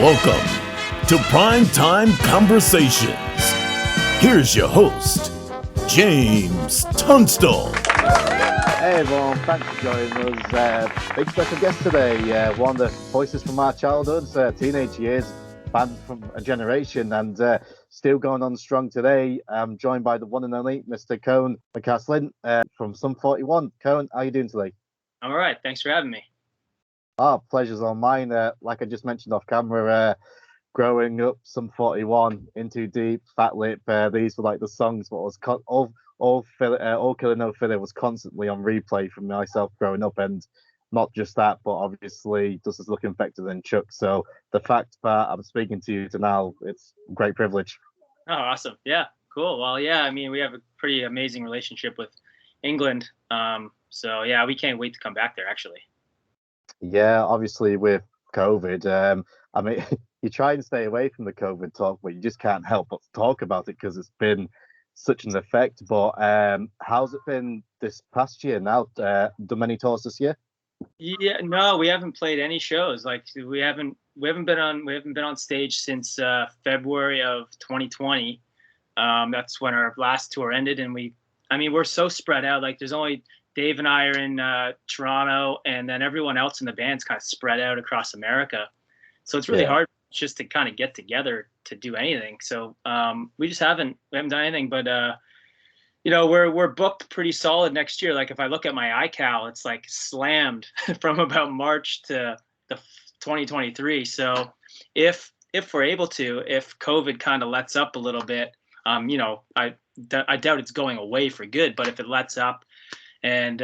Welcome to Primetime Conversations. Here's your host, James Tunstall. Hey everyone, thanks for joining us. Big special guest today, one of the voices from our childhoods, teenage years, band from a generation, and still going on strong today. I'm joined by the one and only Mr. Cone McCaslin from Sum 41. Cone, how are you doing today? I'm all right. Thanks for having me. Pleasure's all mine. Like I just mentioned off camera, growing up, Sum 41, In Too Deep, Fat Lip, these were like the songs what was all Killer No Filler was constantly on replay for myself growing up, and not just that, but obviously just as looking infected than Chuck. So the fact that I'm speaking to you to now, it's a great privilege. Oh, awesome. Yeah, cool. Well, yeah, I mean, we have a pretty amazing relationship with England. So yeah, we can't wait to come back there, actually. Yeah, obviously with COVID, I mean, you try and stay away from the COVID talk, but you just can't help but talk about it because it's been such an effect. But how's it been this past year now? Done many tours this year? Yeah, no, we haven't played any shows. Like we haven't been on stage since February of 2020. That's when our last tour ended, and we're so spread out. Like there's only Dave and I are in Toronto, and then everyone else in the band's kind of spread out across America. So it's really hard just to kind of get together to do anything. So we haven't done anything, but we're booked pretty solid next year. Like if I look at my iCal, it's like slammed from about March to the 2023. So if we're able to, if COVID kind of lets up a little bit, I doubt it's going away for good, but if it lets up and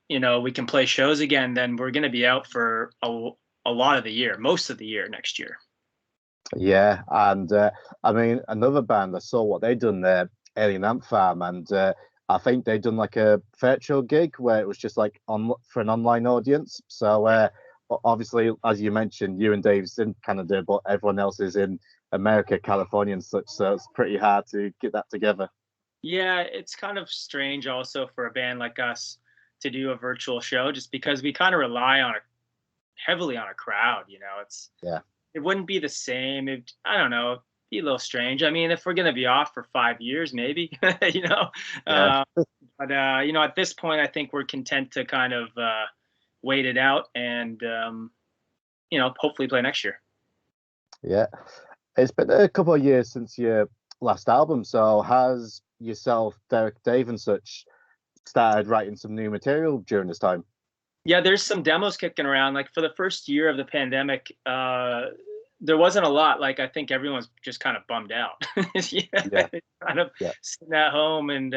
we can play shows again, then we're going to be out for a lot of the year, most of the year next year. Yeah, and I mean, another band, I saw what they done there, Alien Ant Farm, and I think they done like a virtual gig where it was just like for an online audience. So obviously, as you mentioned, you and Dave's in Canada, but everyone else is in America, California, and such. So it's pretty hard to get that together. Yeah, it's kind of strange also for a band like us to do a virtual show, just because we kind of rely heavily on a crowd. It wouldn't be the same. I don't know, it'd be a little strange. I mean, if we're gonna be off for 5 years, maybe, Yeah. but at this point, I think we're content to kind of wait it out and hopefully play next year. Yeah, it's been a couple of years since your last album. So has yourself, Derek, Dave, and such started writing some new material during this time? Yeah, there's some demos kicking around. Like for the first year of the pandemic, there wasn't a lot. Like I think everyone's just kind of bummed out. Kind of sitting at home and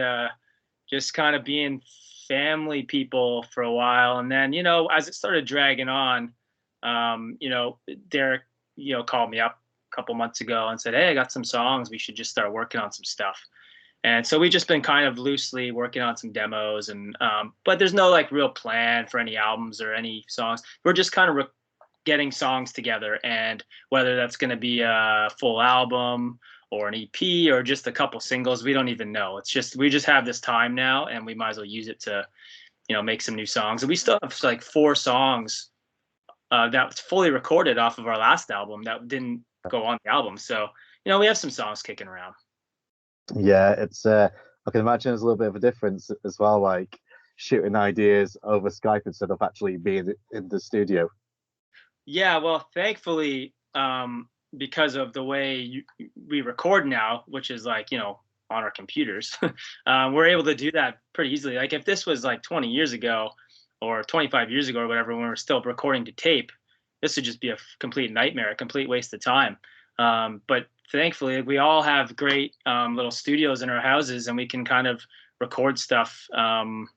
just kind of being family people for a while. And then, as it started dragging on, Derek, called me up a couple months ago and said, "Hey, I got some songs. We should just start working on some stuff." And so we've just been kind of loosely working on some demos, and but there's no like real plan for any albums or any songs. We're just kind of getting songs together, and whether that's going to be a full album or an EP or just a couple singles, we don't even know. It's just we just have this time now, and we might as well use it to, make some new songs. And we still have like 4 songs that was fully recorded off of our last album that didn't go on the album. So we have some songs kicking around. Yeah, it's I can imagine there's a little bit of a difference as well, like shooting ideas over Skype instead of actually being in the studio. Yeah, well, thankfully, because of the way we record now, which is like, on our computers, we're able to do that pretty easily. Like if this was like 20 years ago or 25 years ago or whatever, when we're still recording to tape, this would just be a complete nightmare, a complete waste of time. But thankfully, we all have great little studios in our houses, and we can kind of record stuff on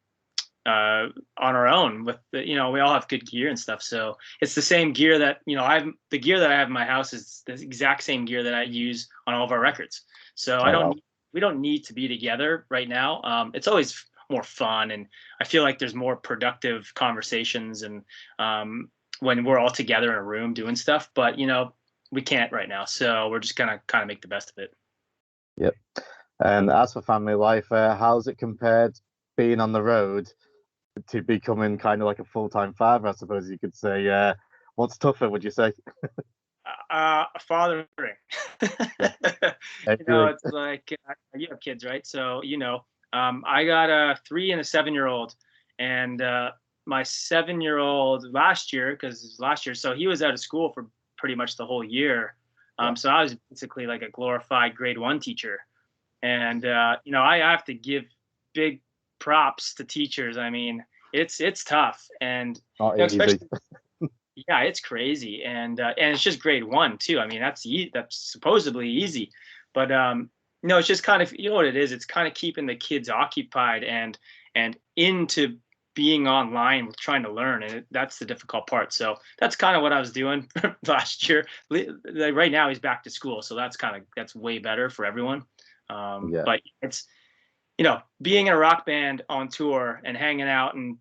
our own. We all have good gear and stuff. So it's the same gear that the gear that I have in my house is the exact same gear that I use on all of our records. So we don't need to be together right now. It's always more fun, and I feel like there's more productive conversations and when we're all together in a room doing stuff. But we can't right now, so we're just gonna kind of make the best of it. Yep. And as for family life, how's it compared being on the road to becoming kind of like a full-time father, I suppose you could say? What's tougher, would you say? fathering. I agree. It's like you have kids, right? So I got a 3 and a 7-year-old, and my 7-year-old last year, because last year, so he was out of school for pretty much the whole year. Yeah. So I was basically like a glorified grade 1 teacher, and I have to give big props to teachers. I mean, it's tough, and Not easy. especially yeah, it's crazy, and it's just grade 1 too. I mean, that's supposedly easy, but it's just kind of, what it is. It's kind of keeping the kids occupied and into being online with trying to learn, and that's the difficult part. So that's kind of what I was doing last year. Like right now, he's back to school, so that's way better for everyone. Yeah. But it's being in a rock band on tour and hanging out and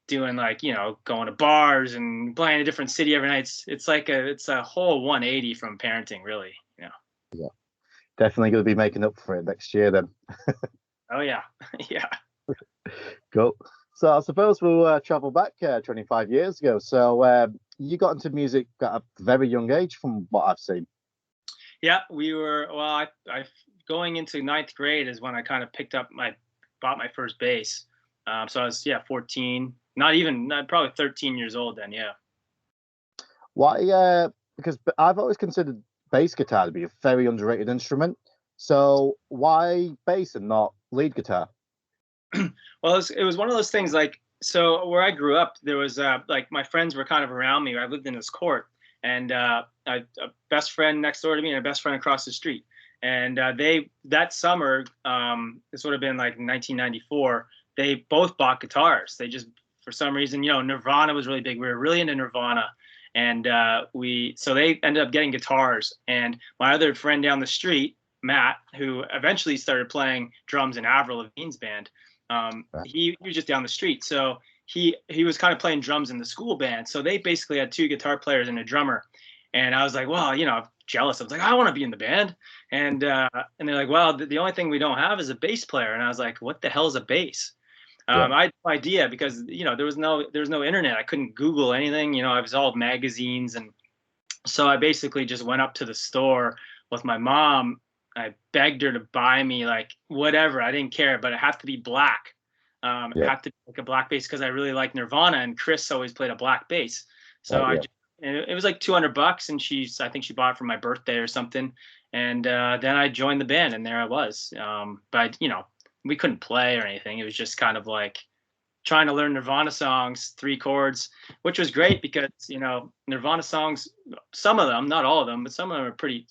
doing like going to bars and playing a different city every night. It's a whole 180 from parenting, really. Yeah. Definitely going to be making up for it next year then. Oh yeah. Yeah. Cool. So I suppose we'll travel back 25 years ago. So you got into music at a very young age, from what I've seen. Yeah, we were. Well, I going into ninth grade is when I kind of bought my first bass. So I was 14, not probably 13 years old then. Yeah. Why? Because I've always considered bass guitar to be a very underrated instrument. So why bass and not lead guitar? Well, it was one of those things, like, so where I grew up, there was like my friends were kind of around me. I lived in this court, and a best friend next door to me and a best friend across the street. And that summer, this would have been like 1994. They both bought guitars. They just, for some reason, Nirvana was really big. We were really into Nirvana, and so they ended up getting guitars. And my other friend down the street, Matt, who eventually started playing drums in Avril Lavigne's band, he was just down the street. So he was kind of playing drums in the school band. So they basically had 2 guitar players and a drummer. And I was like, well, I'm jealous. I was like, I want to be in the band. And they're like, well, the only thing we don't have is a bass player. And I was like, what the hell is a bass? I had no idea, because there was no internet. I couldn't Google anything. I was all magazines, and so I basically just went up to the store with my mom. I begged her to buy me like whatever. I didn't care, but it had to be black. It had to be like a black bass, because I really like Nirvana, and Chris always played a black bass. So and it was like $200, and I think she bought it for my birthday or something. And then I joined the band, and there I was. But we couldn't play or anything. It was just kind of like trying to learn Nirvana songs, 3 chords, which was great, because Nirvana songs, some of them, not all of them, but some of them are pretty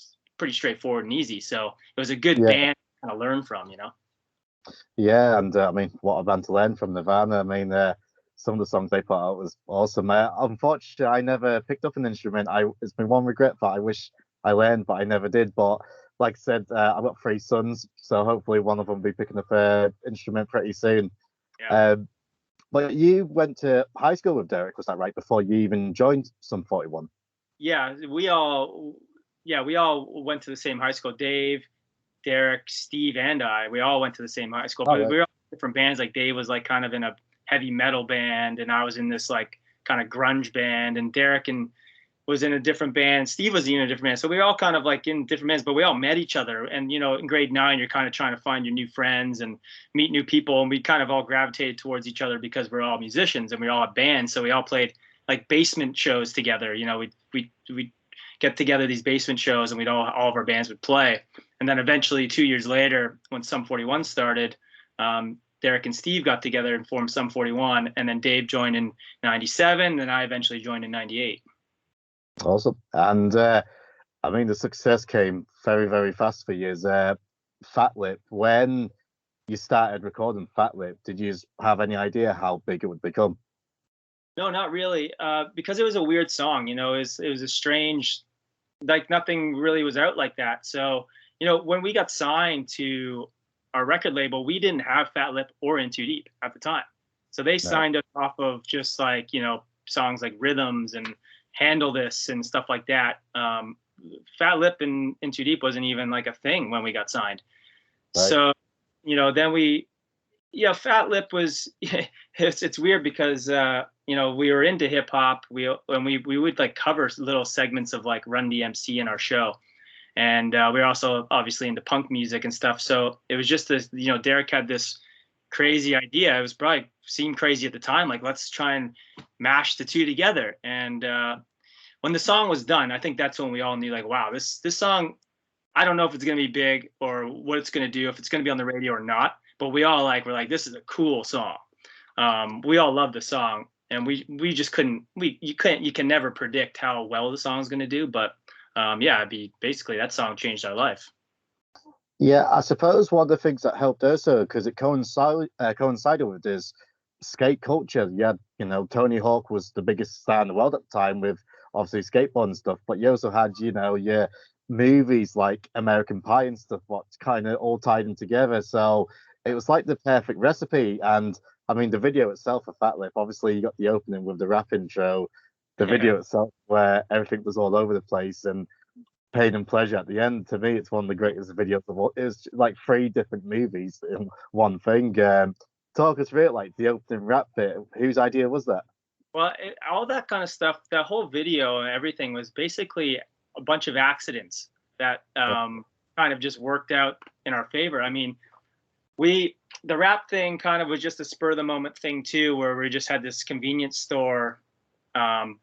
straightforward and easy. So it was a good band to kind of learn from. Yeah, and I mean, what a band to learn from, Nirvana. I mean, some of the songs they put out was awesome. Unfortunately, I never picked up an instrument. It's been one regret that I wish I learned, but I never did. But like I said, I've got 3 sons, so hopefully one of them will be picking up an instrument pretty soon. Yeah. But you went to high school with Derek, was that right? Before you even joined Sum 41? Yeah, we all went to the same high school. Dave, Derek, Steve, and I. We all went to the same high school, but we were all in different bands. Like Dave was like kind of in a heavy metal band, and I was in this like kind of grunge band, and Derek was in a different band. Steve was in a different band. So we were all kind of like in different bands, but we all met each other. And, in grade 9, you're kind of trying to find your new friends and meet new people. And we kind of all gravitated towards each other because we're all musicians and we all had bands. So we all played like basement shows together. We'd get together these basement shows, and all of our bands would play. And then eventually 2 years later, when Sum 41 started, Derek and Steve got together and formed Sum 41. And then Dave joined in 97. And I eventually joined in 98. Awesome. And I mean, the success came very, very fast for you. Fat Lip, when you started recording Fat Lip, did you have any idea how big it would become? No, not really. Because it was a weird song, it was a strange, like nothing really was out like that. So, when we got signed to our record label, we didn't have Fat Lip or In Too Deep at the time. So they signed us off of just like, songs like Rhythms and Handle This and stuff like that. Fat Lip and In Too Deep wasn't even like a thing when we got signed. Right. So, then Yeah, Fat Lip was it's weird because you know, we were into hip hop. We would like cover little segments of like Run DMC in our show, and we were also obviously into punk music and stuff. So it was just this, you know, Derek had this crazy idea. It was probably seemed crazy at the time. Like, let's try and mash the two together. And when the song was done, I think that's when we all knew, like, wow, this song, I don't know if it's gonna be big or what it's gonna do, if it's gonna be on the radio or not. But we all like, we're like, this is a cool song. We all love the song, and we just couldn't, you can never predict how well the song's gonna do. But yeah, it'd be basically that song changed our life. Yeah, I suppose one of the things that helped also because it coincided with this skate culture. You had, you know, Tony Hawk was the biggest star in the world at the time with obviously skateboard and stuff, but you also had, you know, your movies like American Pie and stuff, what kind of all tied in together. So it was like the perfect recipe. And I mean, the video itself for Fat Lip, obviously, you got the opening with the rap intro, the Yeah. video itself where everything was all over the place, and Pain and Pleasure at the end. To me, it's one of the greatest videos of all. It's like three different movies in one thing. Talk us through it, like the opening rap bit. Whose idea was that? Well, all that kind of stuff, that whole video and everything was basically a bunch of accidents that kind of just worked out in our favor. I mean, the rap thing kind of was just a spur of the moment thing too, where we just had this convenience store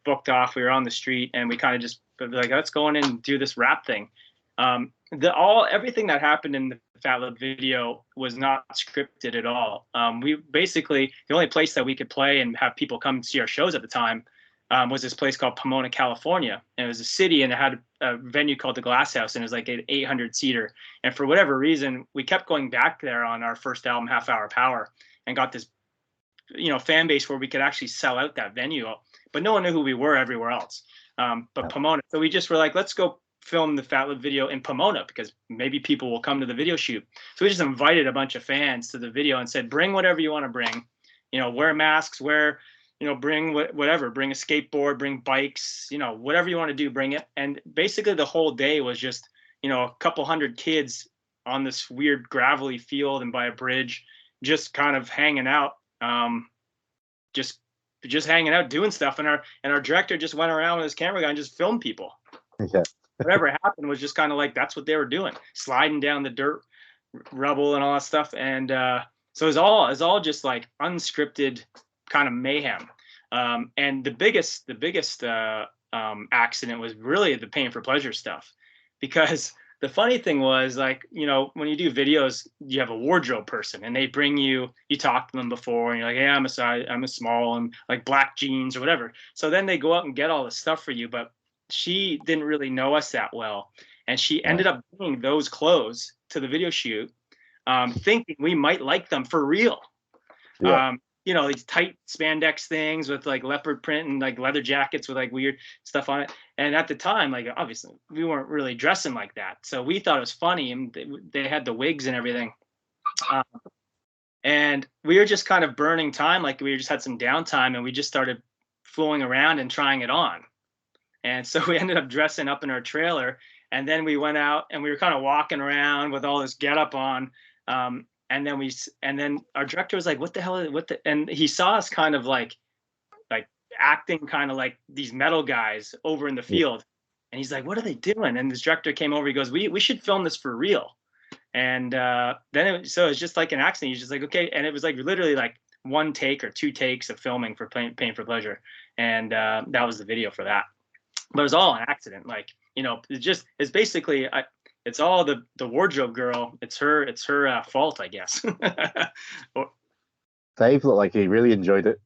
booked off. We were on the street and we kind of just like, let's go in and do this rap thing. Everything that happened in the Fat Lip video was not scripted at all. We basically, the only place that we could play and have people come see our shows at the time was this place called Pomona, California. And it was a city, and it had a venue called the Glass House, and it was like an 800 seater. And for whatever reason, we kept going back there on our first album, Half Hour Power, and got this, you know, fan base where we could actually sell out that venue. But no one knew who we were everywhere else. But Pomona. So we just were like, let's go film the Fat Lip video in Pomona because maybe people will come to the video shoot. So we just invited a bunch of fans to the video and said, bring whatever you want to bring, you know, wear masks, bring whatever, bring a skateboard, bring bikes, you know, whatever you want to do, bring it. And basically the whole day was just, you know, a couple hundred kids on this weird gravelly field and by a bridge, just kind of hanging out, just hanging out, doing stuff. And our director just went around with his camera guy and just filmed people. Yeah. Whatever happened was just kind of like, that's what they were doing, sliding down the dirt, rubble and all that stuff. And so it's all just like unscripted kind of mayhem. And the biggest accident was really the Pain for Pleasure stuff, because the funny thing was, like, you know, when you do videos, you have a wardrobe person and they bring you talk to them before and you're like, hey, I'm a small and like black jeans or whatever. So then they go out and get all the stuff for you, but she didn't really know us that well, and she ended up bringing those clothes to the video shoot, thinking we might like them for real. Yeah. You know, these tight spandex things with like leopard print and like leather jackets with like weird stuff on it. And at the time, like, obviously we weren't really dressing like that, so we thought it was funny, and they had the wigs and everything, and we were just kind of burning time, like we just had some downtime, and we just started fooling around and trying it on. And so we ended up dressing up in our trailer, and then we went out and we were kind of walking around with all this getup on. And then our director was like, "What the hell? And he saw us kind of like acting kind of like these metal guys over in the field, and he's like, "What are they doing?" And this director came over. He goes, "We should film this for real." And so it's just like an accident. He's just like, "Okay," and it was like literally like one take or two takes of filming for Pain for Pleasure, and that was the video for that. But it was all an accident. Like, you know, it's basically, it's all the wardrobe girl. It's her fault, I guess. Dave looked like he really enjoyed it.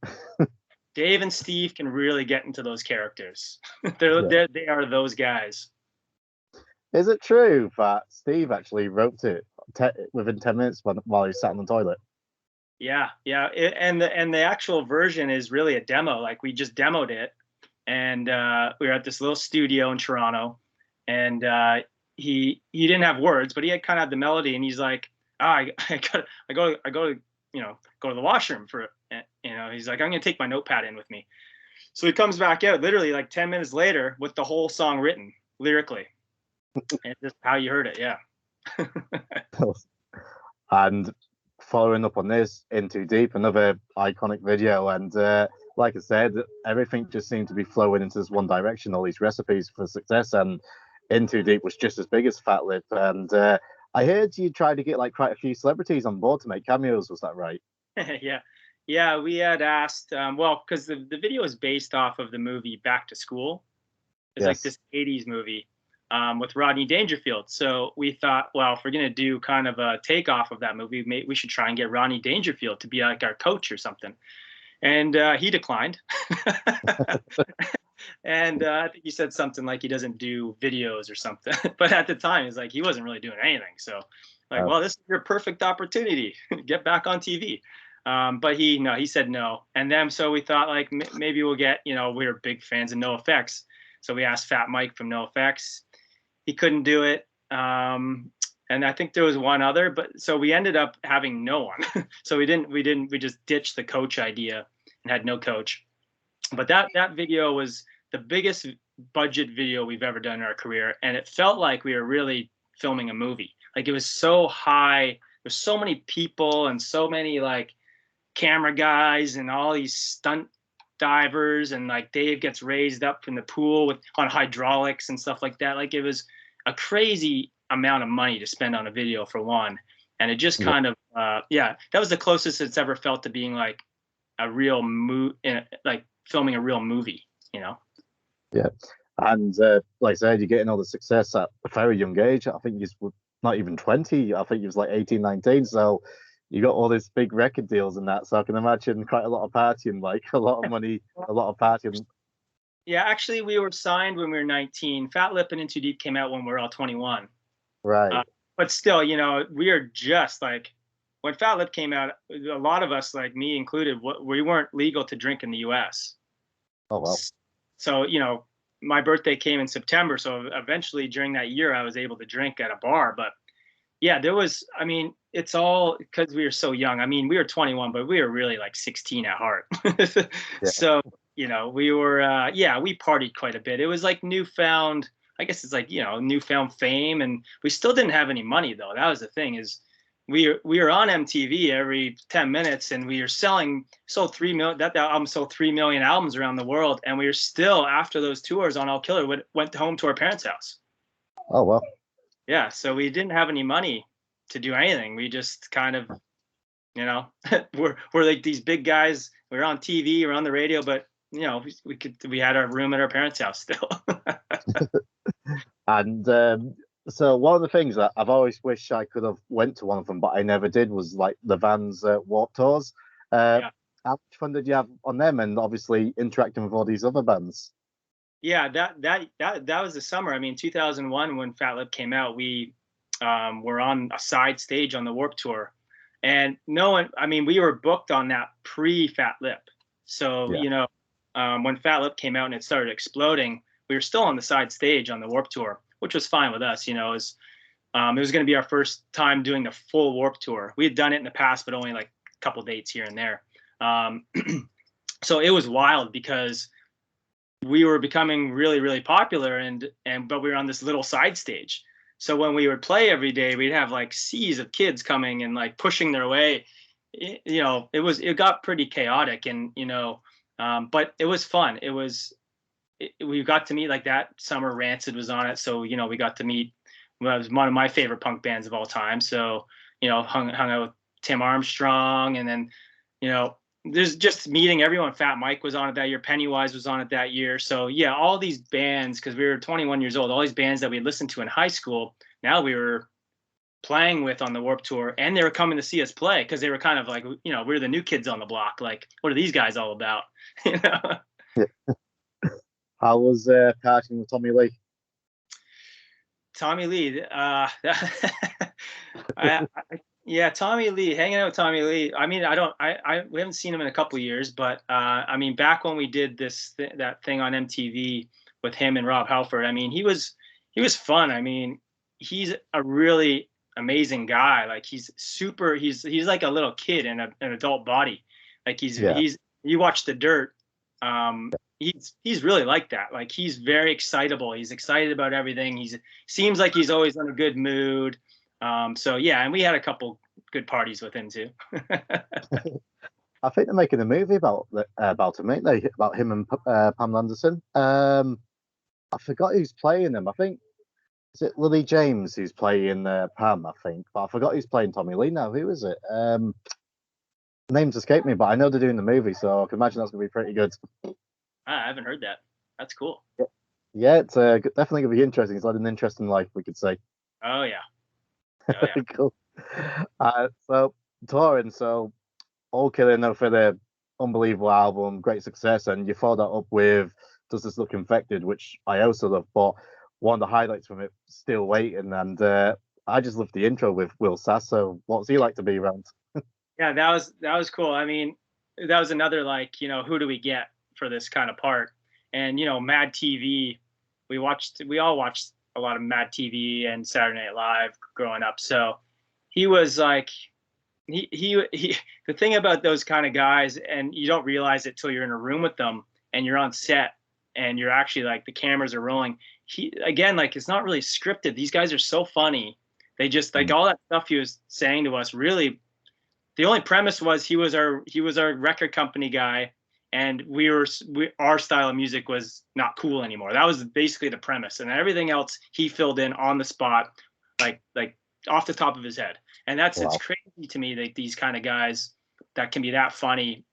Dave and Steve can really get into those characters. They are those guys. Is it true that Steve actually wrote it within 10 minutes while he sat on the toilet? Yeah. And the actual version is really a demo. Like, we just demoed it. And we were at this little studio in Toronto, and he didn't have words, but he had kind of the melody. And he's like, I go to the washroom for, you know, he's like, I'm gonna take my notepad in with me. So he comes back out literally like 10 minutes later with the whole song written lyrically, and just how you heard it, yeah. And following up on this, In Too Deep, another iconic video, and like I said, everything just seemed to be flowing into this one direction. All these recipes for success, and In Too Deep was just as big as Fat Lip. And I heard you tried to get like quite a few celebrities on board to make cameos. Was that right? Yeah. Yeah, we had asked, well, because the video is based off of the movie Back to School. It's like Yes. this 80s movie with Rodney Dangerfield. So we thought, well, if we're going to do kind of a takeoff of that movie, we should try and get Rodney Dangerfield to be like our coach or something. And he declined. And I think he said something like he doesn't do videos or something. But at the time, it's like he wasn't really doing anything. So, like, well, this is your perfect opportunity. Get back on TV. But he said no. And then so we thought like maybe we'll get, we were big fans of NoFX. So we asked Fat Mike from NoFX. He couldn't do it. And I think there was one other, but so we ended up having no one. So we just ditched the coach idea and had no coach. But that video was the biggest budget video we've ever done in our career. And it felt like we were really filming a movie. Like it was so high. There's so many people and so many like camera guys and all these stunt divers, and like Dave gets raised up in the pool on hydraulics and stuff like that. Like it was a crazy amount of money to spend on a video for one. And it just kind of, that was the closest it's ever felt to being like a real like filming a real movie, Yeah. And like I said, you're getting all the success at a very young age. I think you're not even 20. I think you was like 18, 19. So you got all these big record deals and that. So I can imagine quite a lot of partying, like a lot of money, a lot of partying. Yeah, actually, we were signed when we were 19. Fat Lip and In Too Deep came out when we were all 21. Right. But still, we are just like, when Fat Lip came out, a lot of us, like me included, we weren't legal to drink in the U.S. Oh, well. So, my birthday came in September. So eventually during that year, I was able to drink at a bar. But yeah, it's all because we were so young. We were 21, but we were really like 16 at heart. Yeah. So, we were, we partied quite a bit. It was like newfound, I guess it's like, newfound fame. And we still didn't have any money though. That was the thing is we were on MTV every 10 minutes and we were sold 3 million, that album sold 3 million albums around the world. And we were still, after those tours on All Killer, went home to our parents' house. Oh, well. Yeah, so we didn't have any money to do anything. We just kind of, we're like these big guys. We were on TV, we're on the radio, but we had our room at our parents' house still. And so one of the things that I've always wished I could have went to one of them, but I never did, was like the Vans Warped Tours. How much fun did you have on them, and obviously interacting with all these other bands? Yeah, that was the summer. 2001 when Fat Lip came out, we were on a side stage on the Warped Tour, and no one. We were booked on that pre-Fat Lip. So when Fat Lip came out and it started exploding, we were still on the side stage on the Warped Tour, which was fine with us. It was going to be our first time doing the full Warped Tour. We had done it in the past, but only like a couple dates here and there. So it was wild because we were becoming really, really popular but we were on this little side stage. So when we would play every day, we'd have like seas of kids coming and like pushing their way. It got pretty chaotic and, but it was fun. We got to meet, like that summer Rancid was on it. So, we got to meet, it was one of my favorite punk bands of all time. So, hung out with Tim Armstrong, and then, there's just meeting everyone. Fat Mike was on it that year. Pennywise was on it that year. So yeah, all these bands, because we were 21 years old, all these bands that we listened to in high school, now we were playing with on the Warped Tour, and they were coming to see us play because they were kind of like, we were the new kids on the block. Like, what are these guys all about? How was partying with Tommy Lee? Tommy Lee, yeah, Tommy Lee, hanging out with Tommy Lee. We haven't seen him in a couple of years, but back when we did that thing on MTV with him and Rob Halford, he was fun. He's a really amazing guy. Like he's like a little kid in an adult body. Like you watch The Dirt. He's really like that. Like he's very excitable. He's excited about everything. Seems like he's always in a good mood. So yeah, and we had a couple good parties with him too. I think they're making a movie about him, ain't they? About him and Pamela Anderson. I forgot who's playing him. I think is it Lily James who's playing Pam, I think. But I forgot who's playing Tommy Lee now. Who is it? Names escape me, but I know they're doing the movie, so I can imagine that's gonna be pretty good. I haven't heard that. That's cool. Yeah, it's definitely gonna be interesting. It's like an interesting life, we could say. Oh yeah. Oh yeah. Cool. So touring, so All Killing No Filler, unbelievable album, great success, and you followed that up with Does This Look Infected, which I also love. But one of the highlights from it, Still Waiting, and I just loved the intro with Will Sasso. What's he like to be around? Yeah, that was cool. I mean, that was another like, who do we get for this kind of part? And Mad TV, we all watched a lot of Mad TV and Saturday Night Live growing up. So he was like, he the thing about those kind of guys, and you don't realize it till you're in a room with them and you're on set and you're actually like the cameras are rolling. He again, like it's not really scripted. These guys are so funny. They just like all that stuff he was saying to us really. The only premise was he was our record company guy, and our style of music was not cool anymore. That was basically the premise, and everything else he filled in on the spot, like off the top of his head. And Wow. It's crazy to me that these kind of guys that can be that funny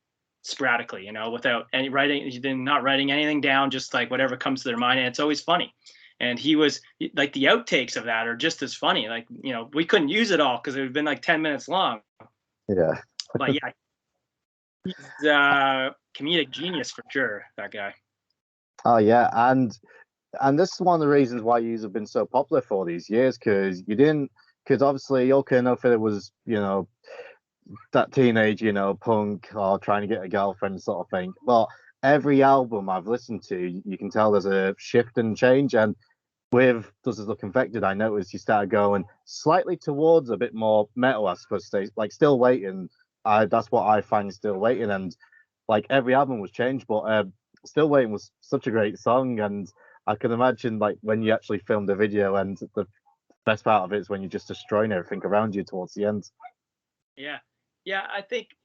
sporadically, without any not writing anything down, just like whatever comes to their mind, and it's always funny. And he was like the outtakes of that are just as funny. Like we couldn't use it all because it would have been like 10 minutes long. Yeah. But yeah, he's comedic genius for sure, that guy. Oh yeah, and this is one of the reasons why you have been so popular for these years, because obviously Okay No Filler was that teenage punk or trying to get a girlfriend sort of thing. But every album I've listened to, you can tell there's a shift and change. And with Does This Look Infected, I noticed you started going slightly towards a bit more metal, I suppose. Like Still Waiting, that's what I find Still Waiting, and like every album was changed, but Still Waiting was such a great song, and I can imagine like when you actually filmed the video, and the best part of it is when you're just destroying everything around you towards the end. Yeah, I think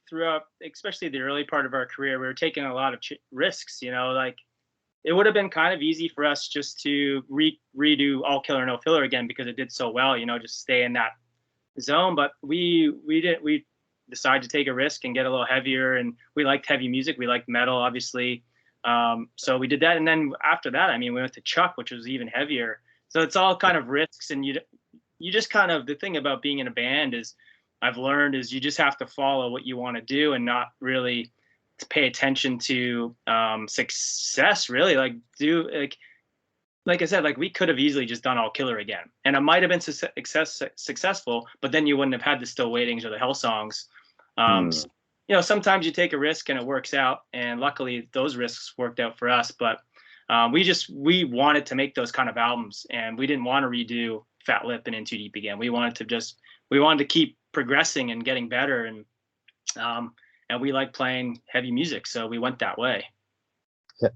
throughout, especially the early part of our career, we were taking a lot of risks. Like it would have been kind of easy for us just to redo All Killer No Filler again because it did so well. Just stay in that zone. But we decided to take a risk and get a little heavier, and we liked heavy music. We liked metal, obviously. So we did that, and then after that, I mean, we went to Chuck, which was even heavier. So it's all kind of risks, and you just kind of, the thing about being in a band is I've learned is you just have to follow what you want to do and not really pay attention to success. Really, like I said, like we could have easily just done All Killer again, and it might have been successful, but then you wouldn't have had the Still Waitings or the Hell songs. Sometimes you take a risk and it works out, and luckily those risks worked out for us. But we wanted to make those kind of albums, and we didn't want to redo Fat Lip and In Too Deep again. We wanted to keep progressing and getting better, and we like playing heavy music, so we went that way. Yeah.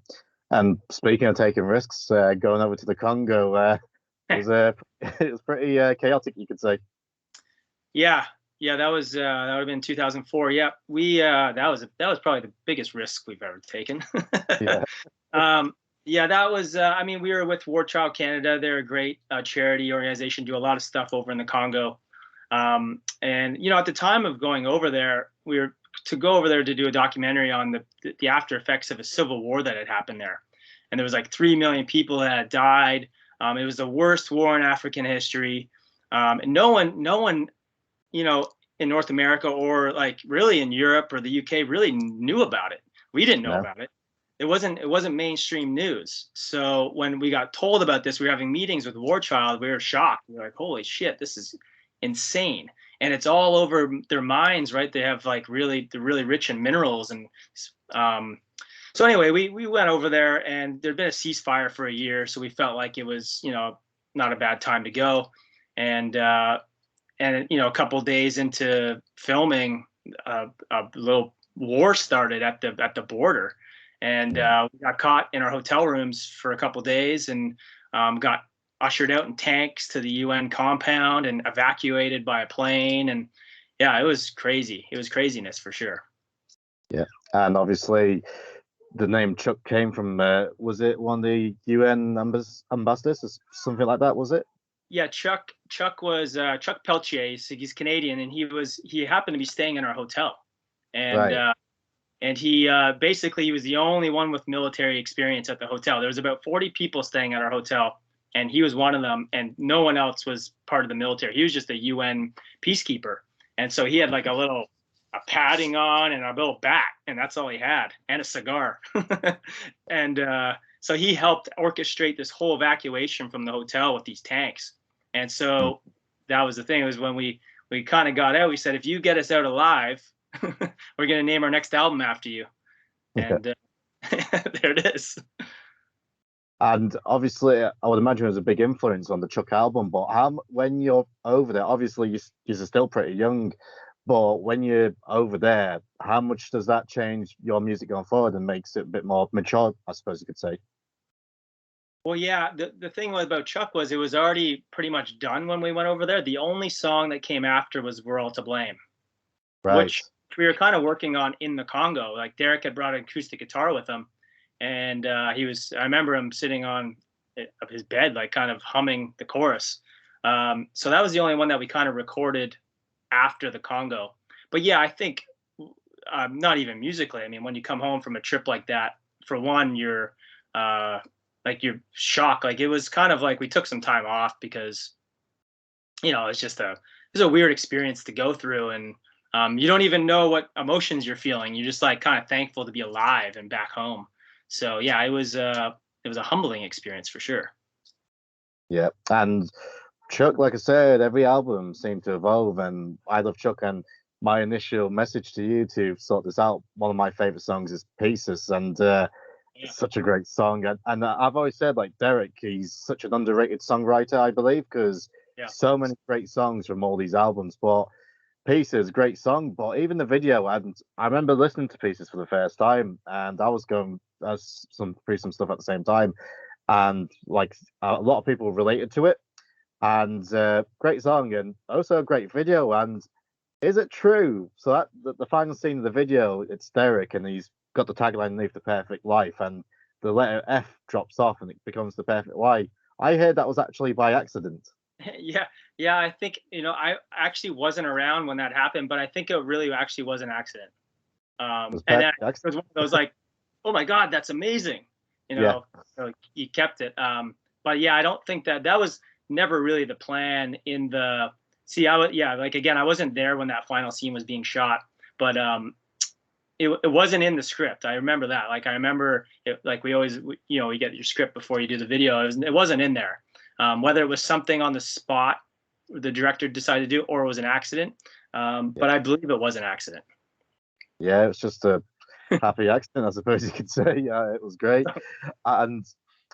And speaking of taking risks, going over to the Congo it was pretty chaotic, you could say. Yeah, that was that would have been 2004. Yeah, that was probably the biggest risk we've ever taken. Yeah. That was. I mean, we were with War Child Canada. They're a great charity organization, do a lot of stuff over in the Congo. And at the time of going over there, we were to go over there to do a documentary on the after effects of a civil war that had happened there, and there was like 3 million people that had died. It was the worst war in African history, and no one, in North America or like really in Europe or the UK really knew about it. We didn't know about it. It wasn't mainstream news. So when we got told about this, we were having meetings with War Child. We were shocked. We were like, holy shit, this is insane. And it's all over their minds, right? They have like they're really rich in minerals. And so anyway, we went over there, and there'd been a ceasefire for a year. So we felt like it was, not a bad time to go. And a couple of days into filming, a little war started at the border. And we got caught in our hotel rooms for a couple of days, and got ushered out in tanks to the UN compound and evacuated by a plane. And Yeah, it was crazy. It was craziness for sure. Yeah, and obviously the name Chuck came from was it one of the UN ambassadors or something like that? Was it? Yeah, Chuck was Chuck Peltier. He's Canadian, and he happened to be staying in our hotel, and Right. uh, and he basically he was the only one with military experience at the hotel. There was about 40 people staying at our hotel, and he was one of them, and no one else was part of the military. He was just a UN peacekeeper, and so he had like a padding on and a little bat, and that's all he had, and a cigar. And so he helped orchestrate this whole evacuation from the hotel with these tanks. And so that was the thing. It was when we kind of got out. We said, if you get us out alive, we're gonna name our next album after you. And there it is. And obviously, I would imagine it was a big influence on the Chuck album. But when you're over there, obviously you're still pretty young, but when you're over there, how much does that change your music going forward and makes it a bit more mature, I suppose you could say? Well, yeah, the thing about Chuck was it was already pretty much done when we went over there. The only song that came after was "We're All to Blame," Right. which we were kind of working on in the Congo. Like Derek had brought an acoustic guitar with him, and I remember him sitting on of his bed, like kind of humming the chorus. So that was the only one that we kind of recorded after the Congo. But yeah, I think not even musically. I mean, when you come home from a trip like that, for one, uh, you're shocked. Like it was kind of like we took some time off because it's just a weird experience to go through, and you don't even know what emotions you're feeling. You're just like kind of thankful to be alive and back home. So yeah, it was a humbling experience for sure. Yeah. And Chuck, like I said, every album seemed to evolve, and I love Chuck. And my initial message to you to sort this out, one of my favorite songs is Pieces, and Yeah. it's such a great song. And I've always said, like Derek, he's such an underrated songwriter, I believe, because Yeah. so many great songs from all these albums. But Pieces, great song, but even the video, and I remember listening to Pieces for the first time, and I was going through some stuff at the same time, and like a lot of people related to it, and great song, and also a great video. And is it true? So that the final scene of the video, it's Derek, and he's got the tagline "Live the Perfect Life," and the letter F drops off, and it becomes the perfect Y. I heard that was actually by accident. Yeah, yeah. I think I actually wasn't around when that happened, but I think it really actually was an accident. It was And that perfect it was accident. one of those like, oh my God, that's amazing. You Yeah, know, so he kept it. But yeah, I don't think that was never really the plan in the. See, yeah, like again, I wasn't there when that final scene was being shot, but it wasn't in the script. I remember that. Like I remember it, like we always, you get your script before you do the video. It wasn't in there. Whether it was something on the spot the director decided to do, or it was an accident. yeah, But I believe it was an accident. yeah. It was just a happy accident, I suppose you could say. Yeah, it was great. And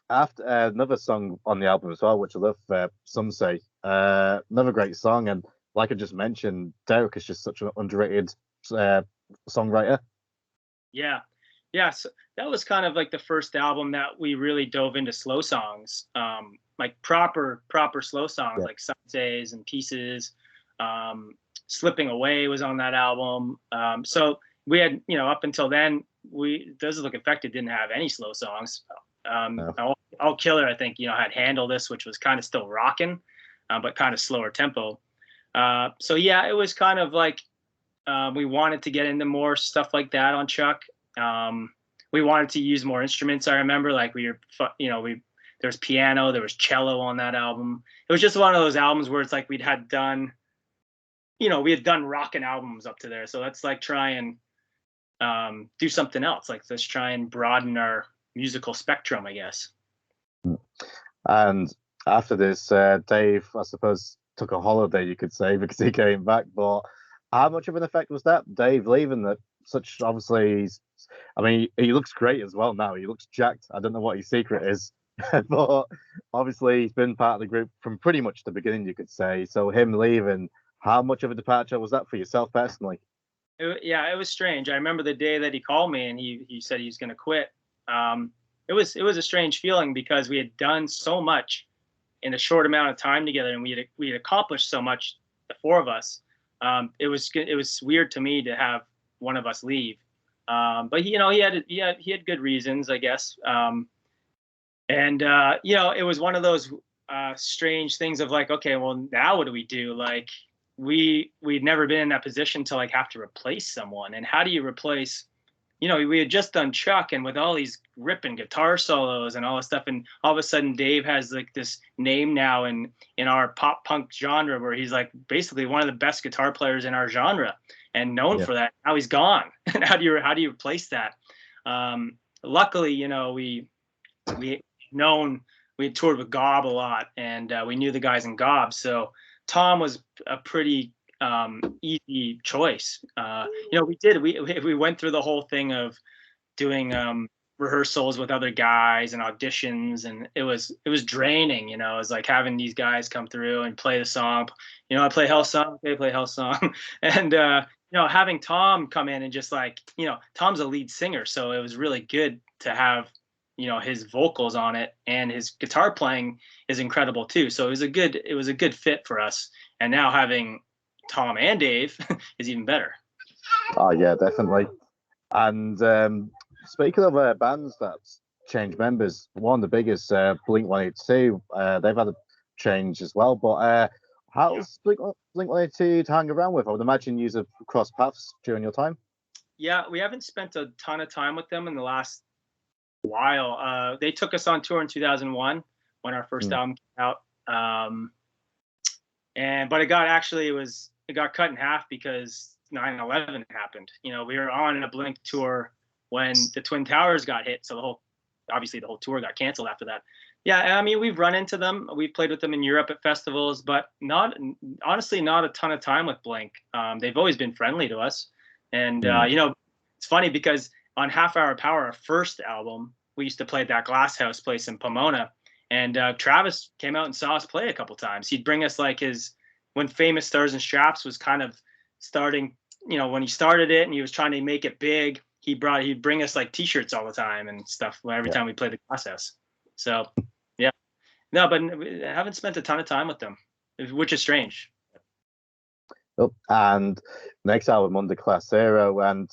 after another song on the album as well, which I love, Some Say, another great song. And like I just mentioned, Derek is just such an underrated uh, songwriter. Yeah. Yeah. So that was kind of like the first album that we really dove into slow songs, like proper slow songs, Yeah, like Sundays and Pieces. Slipping Away was on that album. So we had, up until then, Does It Look Infected didn't have any slow songs. no, All Killer, I think, had Handle This, which was kind of still rocking, but kind of slower tempo. So yeah, it was kind of like, we wanted to get into more stuff like that on Chuck. We wanted to use more instruments. I remember, like there was piano, there was cello on that album. It was just one of those albums where it's like we had done rockin' albums up to there. So let's like try and do something else. Like let's try and broaden our musical spectrum, I guess. and after this, Dave, I suppose, took a holiday, you could say, because he came back. But how much of an effect was that, Dave leaving? That such obviously, I mean, he looks great as well now. He looks jacked. I don't know what his secret is, but obviously he's been part of the group from pretty much the beginning, you could say. So him leaving, how much of a departure was that for yourself personally? Yeah, it was strange. I remember the day that he called me and he said he was going to quit. It was a strange feeling because we had done so much in a short amount of time together, and we had accomplished so much, the four of us. it was weird to me to have one of us leave. But he had good reasons, I guess. And it was one of those strange things of like, okay, well, now what do we do? Like, we'd never been in that position to like have to replace someone. And how do you replace? We had just done Chuck, and with all these ripping guitar solos and all this stuff, and all of a sudden Dave has like this name now in our pop punk genre, where he's like basically one of the best guitar players in our genre and known for that. Now he's gone. And how do you replace that? Luckily, we had toured with Gob a lot, and we knew the guys in Gob, so Tom was a pretty easy choice. We went through the whole thing of doing rehearsals with other guys and auditions, and it was draining. It was like having these guys come through and play the song. I play Hell Song, they play Hell Song, and having Tom come in and just like, Tom's a lead singer, so it was really good to have his vocals on it, and his guitar playing is incredible too. So it was a good fit for us. And now having Tom and Dave is even better. Oh yeah, definitely. And speaking of bands that's changed members, one of the biggest, Blink-182, they've had a change as well. But how's Blink-182 to hang around with? I would imagine you have crossed paths during your time. Yeah, we haven't spent a ton of time with them in the last while. They took us on tour in 2001 when our first album came out. But it got cut in half because 9/11 happened. We were on a Blink tour when the Twin Towers got hit, so the whole tour got canceled after that. Yeah, I mean, we've run into them. We've played with them in Europe at festivals, but honestly not a ton of time with Blink. They've always been friendly to us. And it's funny because on Half Hour Power, our first album, we used to play at that Glass House place in Pomona. And Travis came out and saw us play a couple times. He'd bring us like when Famous Stars and Straps was kind of starting, when he started it and he was trying to make it big, he'd bring us like t-shirts all the time and stuff every time we played the Glass House. So yeah, no, but I haven't spent a ton of time with them, which is strange. Oh, and next album, Under Class Zero, and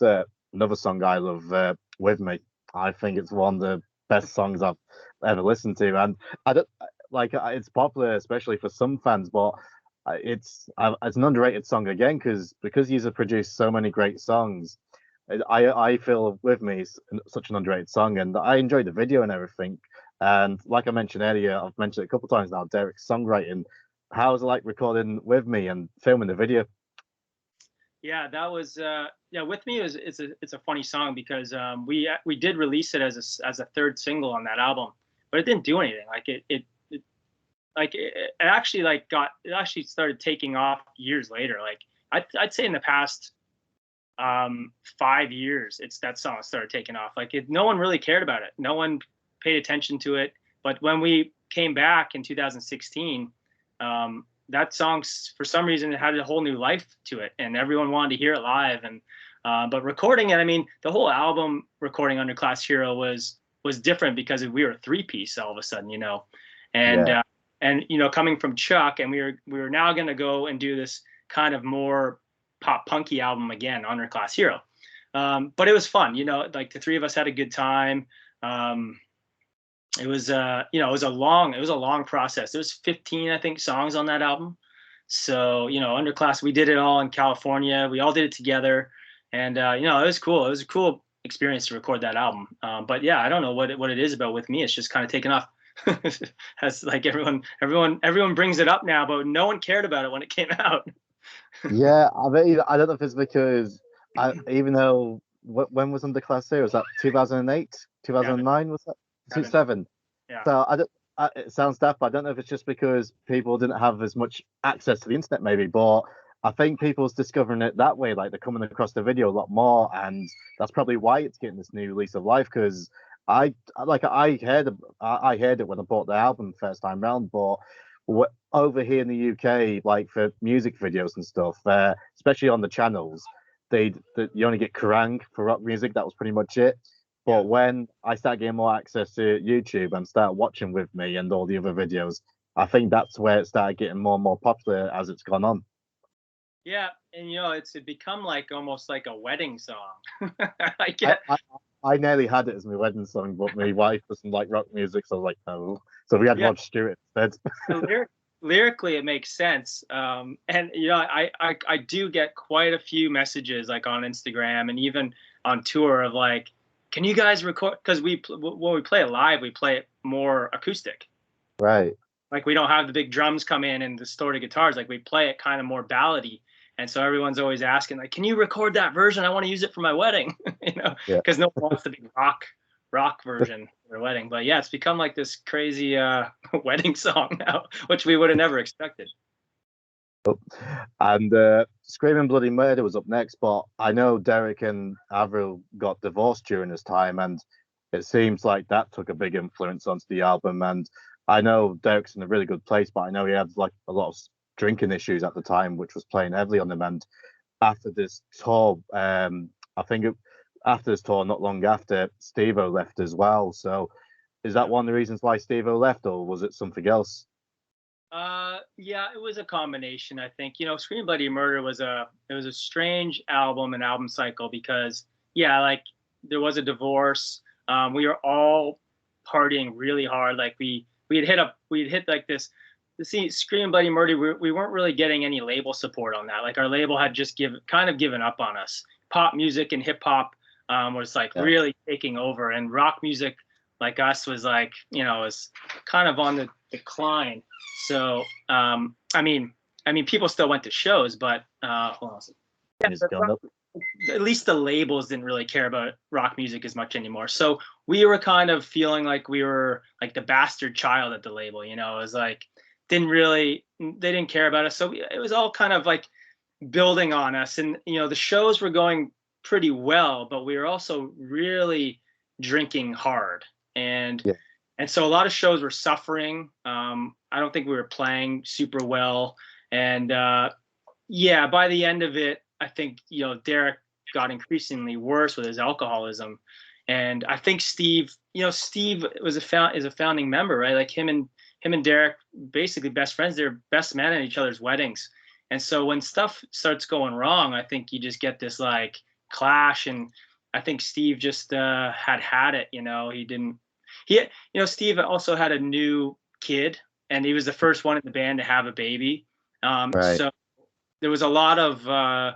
another song I love, With Me. I think it's one of the best songs I've ever listened to, and I don't like it's popular, especially for some fans, but it's an underrated song again because he's produced so many great songs. I feel With Me is such an underrated song, and I enjoyed the video and everything. And like I mentioned earlier, I've mentioned it a couple of times now, Derek's songwriting. How was it like recording With Me and filming the video? Yeah, that was With Me it's a funny song because we did release it as a third single on that album, but it didn't do anything. Like it actually started taking off years later. Like I'd say in the past 5 years, that song started taking off. Like no one really cared about it. No one paid attention to it. But when we came back in 2016, that song, for some reason, it had a whole new life to it, and everyone wanted to hear it live. And but recording it, I mean, the whole album recording Under Class Hero was different because we were a three-piece all of a sudden, and coming from Chuck, and we were now going to go and do this kind of more pop punky album again, Under Class Hero. But it was fun, like the three of us had a good time. It was it was a long process. There was 15, I think, songs on that album. So, Under Class, we did it all in California. We all did it together, and it was cool. It was a cool experience to record that album. But yeah, I don't know what it is about With Me. It's just kind of taken off. As like everyone brings it up now, but no one cared about it when it came out. Yeah, I don't know if it's because even though when was Under Class Zero? Was that 2008, 2009? Was that 2007? Yeah. So it sounds daft, but I don't know if it's just because people didn't have as much access to the internet, maybe. But I think people's discovering it that way, like they're coming across the video a lot more, and that's probably why it's getting this new lease of life. Because I heard it when I bought the album first time round, but over here in the UK, like for music videos and stuff, especially on the channels, you only get Kerrang for rock music. That was pretty much it. But when I started getting more access to YouTube and start watching With Me and all the other videos, I think that's where it started getting more and more popular as it's gone on. Yeah, and it's become like almost like a wedding song. I I, get I I nearly had it as my wedding song, but my wife doesn't like rock music, so I was like, no. So we had yeah. Rod Stewart instead. Lyrically, it makes sense. And I do get quite a few messages like on Instagram and even on tour of like, can you guys record? Because when we play it live, we play it more acoustic. Right. Like we don't have the big drums come in and distorted guitars. Like we play it kind of more ballady. And so everyone's always asking, like, can you record that version? I want to use it for my wedding, Yeah. because no one wants the big rock version for their wedding. But yeah, it's become like this crazy wedding song now, which we would have never expected. And Screaming Bloody Murder was up next, but I know Derek and Avril got divorced during this time, and it seems like that took a big influence onto the album. And I know Derek's in a really good place, but I know he had like a lot of drinking issues at the time, which was playing heavily on him. And after this tour, I think after this tour, not long after, Stevo left as well. So is that one of the reasons why Stevo left, or was it something else? Yeah, it was a combination. I think Scream Bloody Murder was a strange album cycle because yeah, like there was a divorce. We were all partying really hard. Like we had hit like this. See, Scream Bloody Murder, we weren't really getting any label support on that. Like our label had just kind of given up on us. Pop music and hip hop was like really taking over, and rock music like us was like was kind of on the decline. So I mean people still went to shows, but hold on. Yeah, at least the labels didn't really care about rock music as much anymore. So we were kind of feeling like we were like the bastard child at the label. It was like they didn't care about us. So it was all kind of like building on us, and the shows were going pretty well, but we were also really drinking hard, and so a lot of shows were suffering. I don't think we were playing super well, and yeah, by the end of it, I think Derek got increasingly worse with his alcoholism, and I think Steve was is a founding member, right? Like him and Derek, basically best friends. They're best men at each other's weddings, and so when stuff starts going wrong, I think you just get this like clash, and I think Steve just had it. He didn't. Steve also had a new kid, and he was the first one in the band to have a baby. Right. So there was a lot of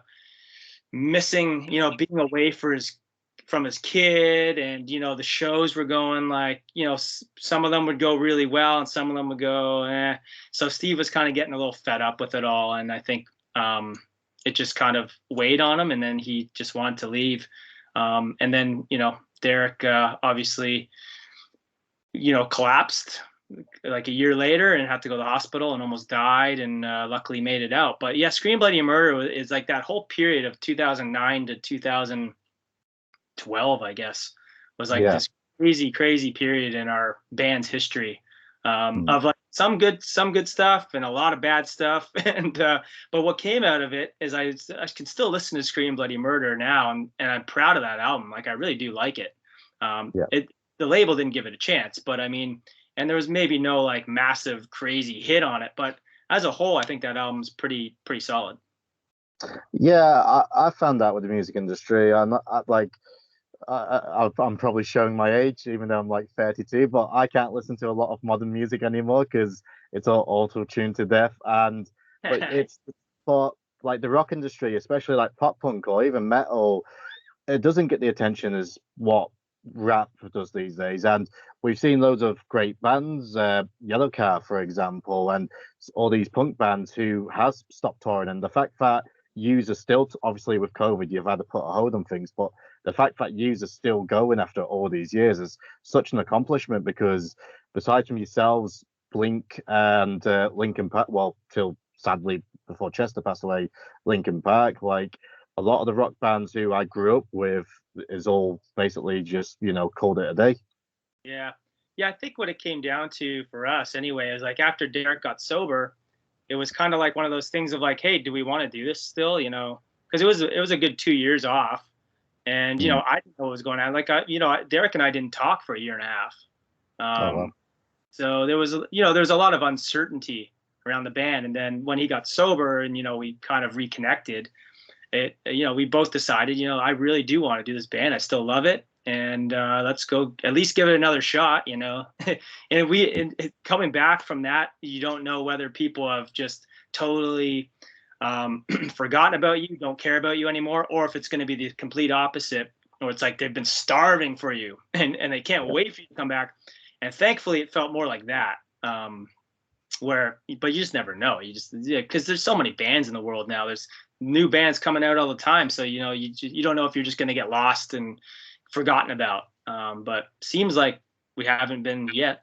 missing, being away from his kid, and the shows were going like, some of them would go really well, and some of them would go, eh. So Steve was kind of getting a little fed up with it all, and I think it just kind of weighed on him, and then he just wanted to leave. And then Derek obviously collapsed like a year later and had to go to the hospital and almost died, and luckily made it out. But yeah, Scream Bloody Murder is like that whole period of 2009 to 2012, I guess, was like this crazy period in our band's history, of like some good stuff and a lot of bad stuff. And but what came out of it is I can still listen to Scream Bloody Murder now, and I'm proud of that album. Like I really do like it. The label didn't give it a chance, but I mean, and there was maybe no like massive crazy hit on it, but as a whole, I think that album's pretty solid. Yeah, I found that with the music industry. I'm probably showing my age, even though I'm like 32, but I can't listen to a lot of modern music anymore because it's all auto-tuned to death. And but it's for like the rock industry, especially like pop punk or even metal, it doesn't get the attention as what rap does these days. And we've seen loads of great bands, Yellow Car, for example, and all these punk bands who has stopped touring. And the fact that Yous are still, obviously with COVID, you've had to put a hold on things, but the fact that Yous are still going after all these years is such an accomplishment, because besides from yourselves, Blink and Linkin Park, well, till sadly before Chester passed away, Linkin Park, like a lot of the rock bands who I grew up with is all basically just, called it a day. Yeah. I think what it came down to for us anyway is like after Derek got sober, it was kind of like one of those things of like, hey, do we want to do this still? Because it was a good 2 years off, and I didn't know what was going on. Like Derek and I didn't talk for a year and a half. Wow. So there was a lot of uncertainty around the band, and then when he got sober and we kind of reconnected, we both decided, I really do want to do this band. I still love it. And let's go at least give it another shot, and coming back from that, you don't know whether people have just totally forgotten about you, don't care about you anymore, or if it's going to be the complete opposite, or it's like they've been starving for you and they can't wait for you to come back. And thankfully it felt more like that, but you just never know. Because there's so many bands in the world now. There's new bands coming out all the time, so you don't know if you're just going to get lost and forgotten about, but seems like we haven't been yet.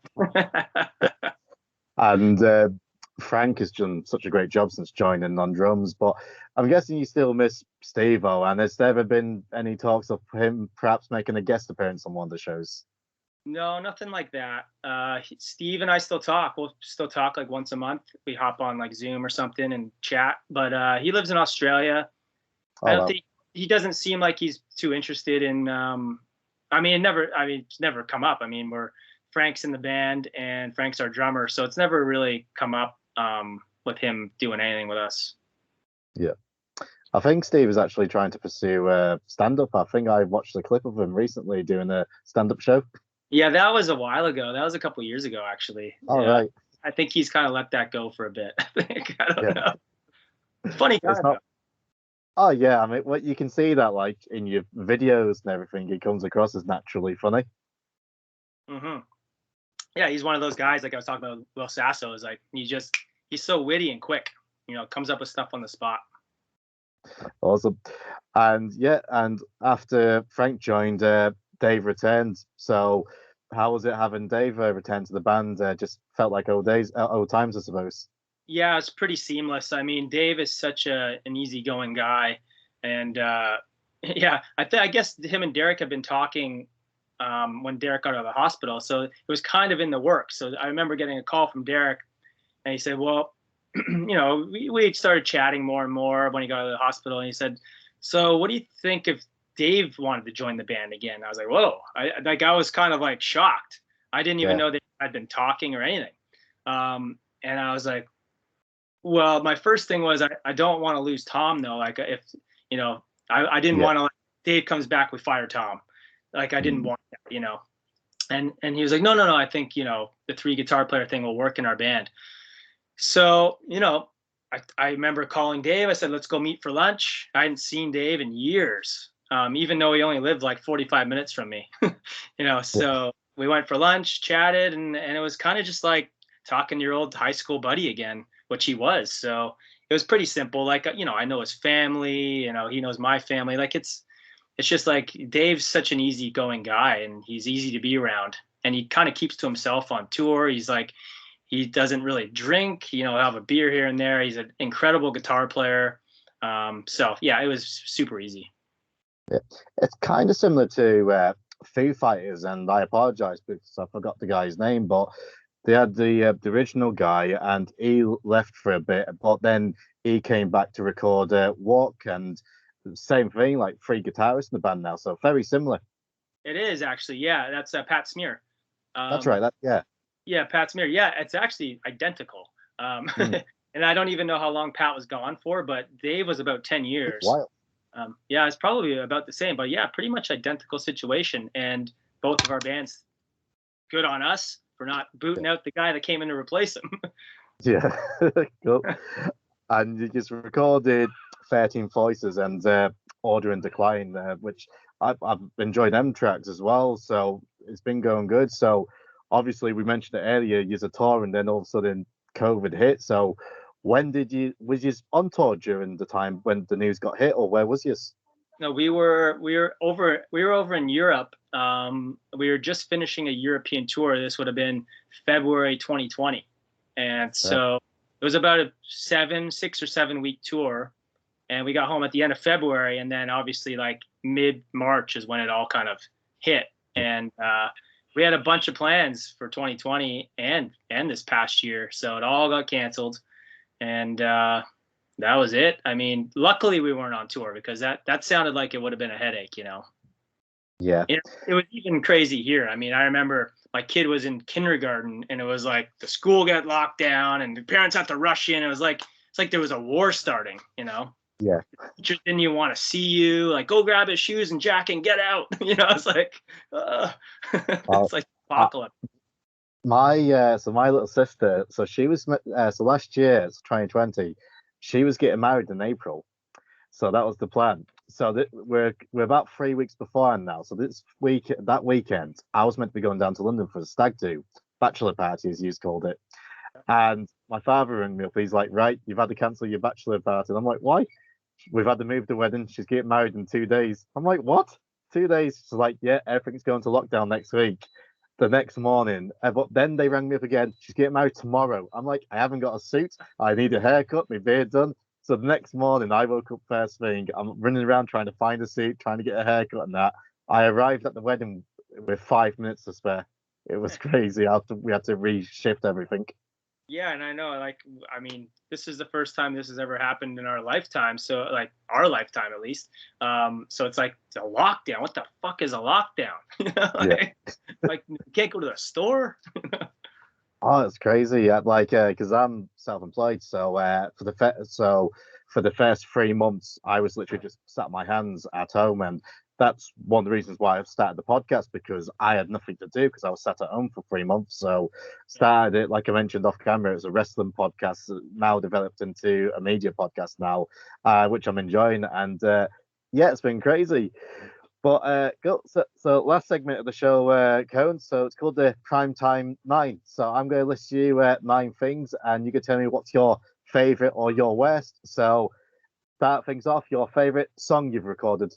And Frank has done such a great job since joining on drums, but I'm guessing you still miss Stevo. And has there ever been any talks of him perhaps making a guest appearance on one of the shows? No, nothing like that. Steve and I still talk. We'll still talk like once a month. We hop on like Zoom or something and chat, but he lives in Australia. I don't think he doesn't seem like he's too interested in it's never come up. Frank's in the band and Frank's our drummer, so it's never really come up with him doing anything with us. Yeah. I think Steve is actually trying to pursue stand-up. I think I watched a clip of him recently doing a stand-up show. Yeah, that was a while ago. That was a couple of years ago, actually. Right. I think he's kind of let that go for a bit. I don't know. Funny guy. Oh yeah, what you can see that like in your videos and everything, he comes across as naturally funny. Mm-hmm. Yeah, he's one of those guys, like I was talking about Will Sasso, is like he's so witty and quick, comes up with stuff on the spot. Awesome. And after Frank joined, Dave returned. So how was it having Dave return to the band? Just felt like old times, I suppose. Yeah, it's pretty seamless. Dave is such an easygoing guy, and I guess him and Derek have been talking when Derek got out of the hospital, so it was kind of in the works. So I remember getting a call from Derek, and he said, "Well, we started chatting more and more when he got out of the hospital." And he said, "So what do you think if Dave wanted to join the band again?" I was like, "Whoa!" I was kind of like shocked. I didn't even know they had been talking or anything, and I was like, well, my first thing was I don't want to lose Tom though. Like if I didn't want to, like, Dave comes back, we fire Tom. Like I didn't want that, And he was like, no. I think the 3 guitar player thing will work in our band. So I remember calling Dave. I said, let's go meet for lunch. I hadn't seen Dave in years, even though he only lived like 45 minutes from me. So we went for lunch, chatted, and it was kind of just like talking to your old high school buddy again, which he was. So it was pretty simple. Like, I know his family, he knows my family. Like it's just like Dave's such an easygoing guy and he's easy to be around, and he kind of keeps to himself on tour. He's like, he doesn't really drink, have a beer here and there. He's an incredible guitar player. So yeah, it was super easy. Yeah. It's kind of similar to Foo Fighters, and I apologize because I forgot the guy's name, but they had the original guy, and he left for a bit, but then he came back to record Walk, and same thing, like 3 guitarists in the band now, so very similar. It is actually, yeah. That's Pat Smear. That's right. Yeah, Pat Smear. Yeah, it's actually identical. And I don't even know how long Pat was gone for, but Dave was about 10 years. Wild. Yeah, it's probably about the same, but yeah, pretty much identical situation. And both of our bands, good on us for not booting out the guy that came in to replace him. Yeah, cool. And you just recorded 13 Voices and Order and Decline, which I've enjoyed them tracks as well. So it's been going good. So obviously we mentioned it earlier, you're a tour, and then all of a sudden COVID hit. So when was you on tour during the time when the news got hit, or where was you? No, we were over in Europe. We were just finishing a European tour. This would have been February 2020, and so it was about a 6 or 7 week tour. And we got home at the end of February, and then obviously like mid-March is when it all kind of hit. And we had a bunch of plans for 2020 and this past year, so it all got canceled. And that was it. Luckily we weren't on tour, because that sounded like it would have been a headache, Yeah. It was even crazy here. I remember my kid was in kindergarten, and it was like the school got locked down and the parents had to rush in. It was like, it's like there was a war starting, Yeah. Just didn't even want to see you. Like, go grab his shoes and jacket and get out. It's like, Uh, it's like uh, apocalypse. my little sister, so she was so last year, it's 2020, she was getting married in April. So that was the plan. So we're about 3 weeks beforehand now. So that weekend, I was meant to be going down to London for a stag do, bachelor party, as you called it. And my father rang me up. He's like, "Right, you've had to cancel your bachelor party." And I'm like, "Why?" "We've had to move the wedding. She's getting married in 2 days." I'm like, "What? 2 days?" She's like, "Yeah, everything's going to lockdown next week." The next morning, but then they rang me up again. "She's getting married tomorrow." I'm like, "I haven't got a suit. I need a haircut, my beard done." So the next morning, I woke up first thing. I'm running around trying to find a suit, trying to get a haircut, and that. I arrived at the wedding with 5 minutes to spare. It was crazy. We had to reshift everything. Yeah, and I know, like, I mean, this is the first time this has ever happened in our lifetime. So, like, our lifetime at least. So it's like a lockdown. What the fuck is a lockdown? Yeah. Like you can't go to the store. Oh, it's crazy. Yeah, like, because I'm self-employed, so for the first 3 months, I was literally just sat on my hands at home, and that's one of the reasons why I've started the podcast because I had nothing to do because I was sat at home for 3 months. So started it, like I mentioned off camera, it's a wrestling podcast now developed into a media podcast now, which I'm enjoying, and yeah, it's been crazy. But so last segment of the show, Cone. So it's called the Primetime Nine. So I'm going to list you 9 things, and you can tell me what's your favorite or your worst. So start things off. Your favorite song you've recorded?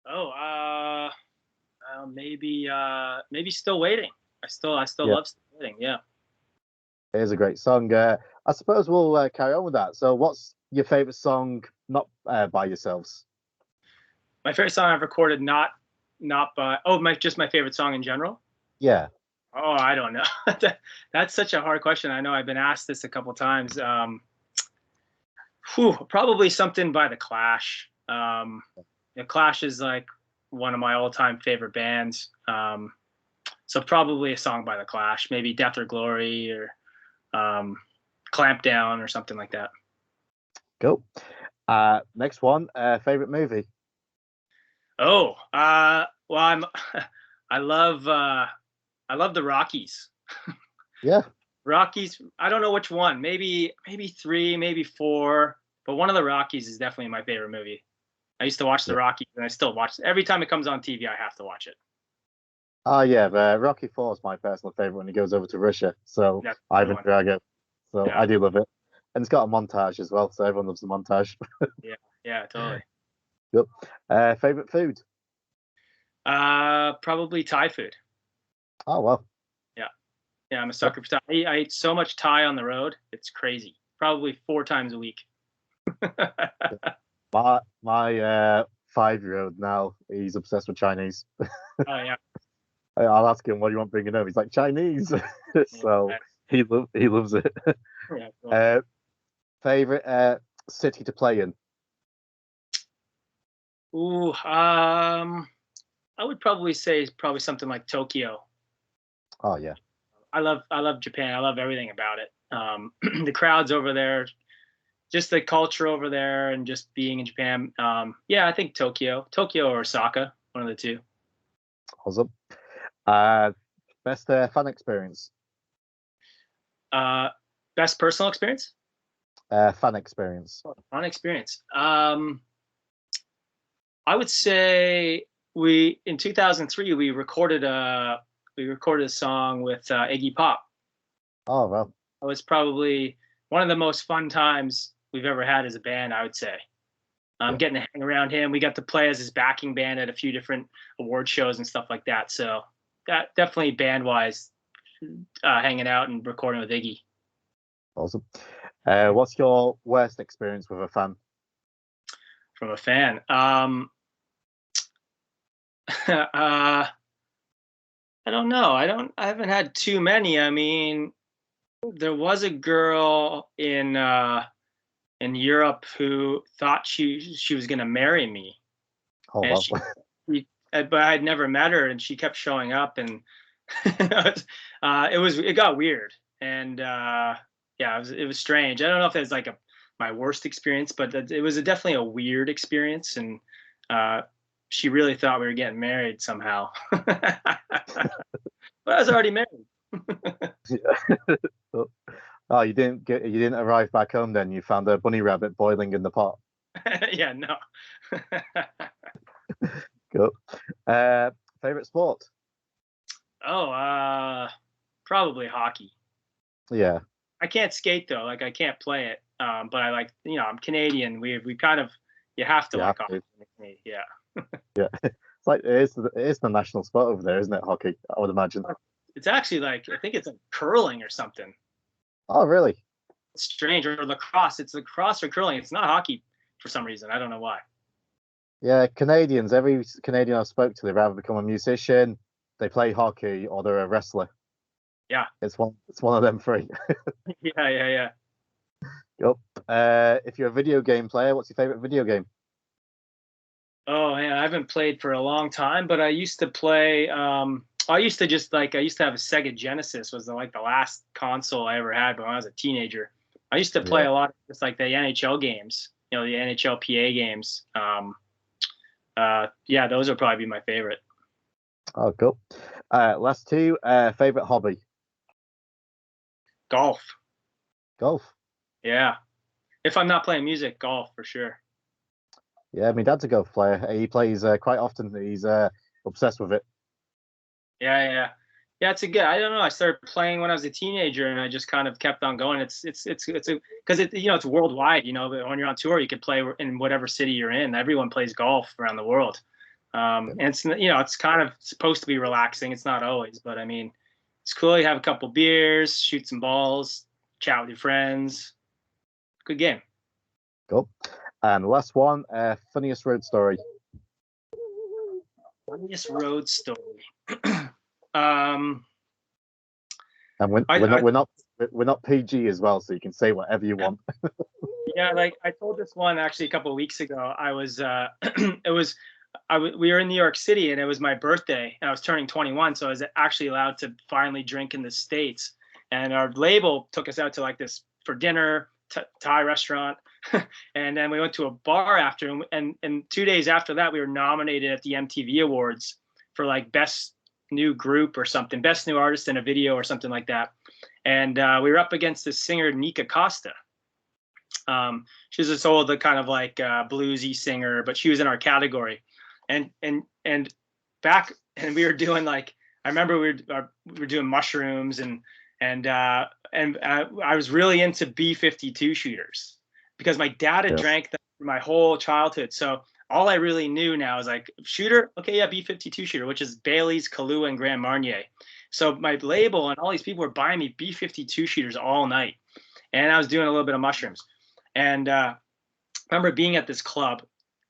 Oh, maybe Still Waiting. I still Yeah, love Still Waiting. Yeah. it is a great song. I suppose we'll carry on with that. So what's your favorite song not by yourselves? My favorite song I've recorded, not by my just my favorite song in general. Yeah. Oh, I don't know. That's such a hard question. I know I've been asked this a couple times. Probably something by The Clash. The Clash is like one of my all-time favorite bands. So probably a song by The Clash, maybe Death or Glory or Clamp Down or something like that. Cool. Next one. Favorite movie? Oh, well, I love I love the Rockies. Yeah. Rockies. I don't know which one. Maybe three, maybe four. But one of the Rockies is definitely my favorite movie. I used to watch the Yeah. Rockies, and I still watch it. Every time it comes on TV. I have to watch it. Oh yeah, Rocky Four is my personal favorite when he goes over to Russia. So That's the Ivan one. Drago. So Yeah, I do love it, and it's got a montage as well. So everyone loves the montage. yeah, yeah, totally. Yep. Favorite food? Probably Thai food. Oh well. Yeah, yeah, I'm a Yep. sucker for Thai. I eat so much Thai on the road. It's crazy. Probably 4 times a week. My 5-year-old now, he's obsessed with Chinese. Oh yeah. I'll ask him what do you want bringing home. He's like Chinese. So he loves it. Yeah, totally. Uh, favorite city to play in? Ooh, I would probably say probably something like Tokyo. Oh yeah. I love Japan. I love everything about it. The crowds over there, just the culture over there, and just being in Japan. Yeah, I think Tokyo or Osaka, one of the two. Awesome. Uh, best fun experience? Uh, Best personal experience? Fun experience. Fun experience. I would say we in 2003 we recorded a song with Iggy Pop. Oh well. It was probably one of the most fun times we've ever had as a band, I would say. Yeah. Getting to hang around him. We got to play as his backing band at a few different award shows and stuff like that. So that definitely band wise, hanging out and recording with Iggy. Awesome. What's your worst experience with a fan? From a fan. I don't know. I haven't had too many. I mean, there was a girl in Europe who thought she was gonna marry me, Oh and well. but I'd never met her, and she kept showing up, and it got weird, and yeah, it was strange. I don't know if there's like my worst experience, but it was definitely a weird experience, and she really thought we were getting married somehow. But I was already married. Oh, you didn't arrive back home then. You found a bunny rabbit boiling in the pot. Yeah, no. Cool. Favorite sport? Oh, probably hockey. Yeah. I can't skate though. Like I can't play it. But I like, I'm Canadian. We kind of, you have to You like have to. hockey. Yeah. Yeah. It's like it is the national sport over there, isn't it? Hockey, I would imagine. It's actually like, I think it's like curling or something. Oh, really? It's strange. Or lacrosse. It's lacrosse or curling. It's not hockey for some reason. I don't know why. Yeah, Canadians. Every Canadian I spoke to, they've either become a musician, they play hockey, or they're a wrestler. Yeah. It's one of them three. Yeah. Yep. If you're a video game player, what's your favorite video game? Oh man, I haven't played for a long time, but I used to play. I used to have a Sega Genesis, was the last console I ever had. But when I was a teenager, I used to play Yeah. a lot of just like the NHL games, the NHL PA games. Yeah, those would probably be my favorite. Oh, cool. Last two. Favorite hobby? Golf. Golf. Yeah, if I'm not playing music, golf for sure. Yeah, my dad's a golf player. He plays quite often. He's obsessed with it. Yeah. It's a good. I don't know. I started playing when I was a teenager, and I just kind of kept on going. It's because it's worldwide. But when you're on tour, you can play in whatever city you're in. Everyone plays golf around the world, and it's kind of supposed to be relaxing. It's not always, but I mean, it's cool. You have a couple beers, shoot some balls, chat with your friends. Good game. Cool. And last one. Funniest road story. Funniest road story. And we're not PG as well, so you can say whatever you want. Yeah, like I told this one actually a couple of weeks ago. I was we were in New York City, and it was my birthday, and I was turning 21, so I was actually allowed to finally drink in the States. And our label took us out to like this for dinner, Thai restaurant, and then we went to a bar after, and 2 days after that, we were nominated at the MTV Awards for like best new group or something, best new artist in a video or something like that. And we were up against this singer Nika Costa. She's this old kind of like bluesy singer, but she was in our category. And we were doing like, I remember we were doing mushrooms, and I was really into B-52 shooters because my dad had drank them for my whole childhood. So all I really knew now is like shooter. Okay. Yeah. B-52 shooter, which is Bailey's, Kahlua, and Grand Marnier. So my label and all these people were buying me B-52 shooters all night. And I was doing a little bit of mushrooms. And I remember being at this club,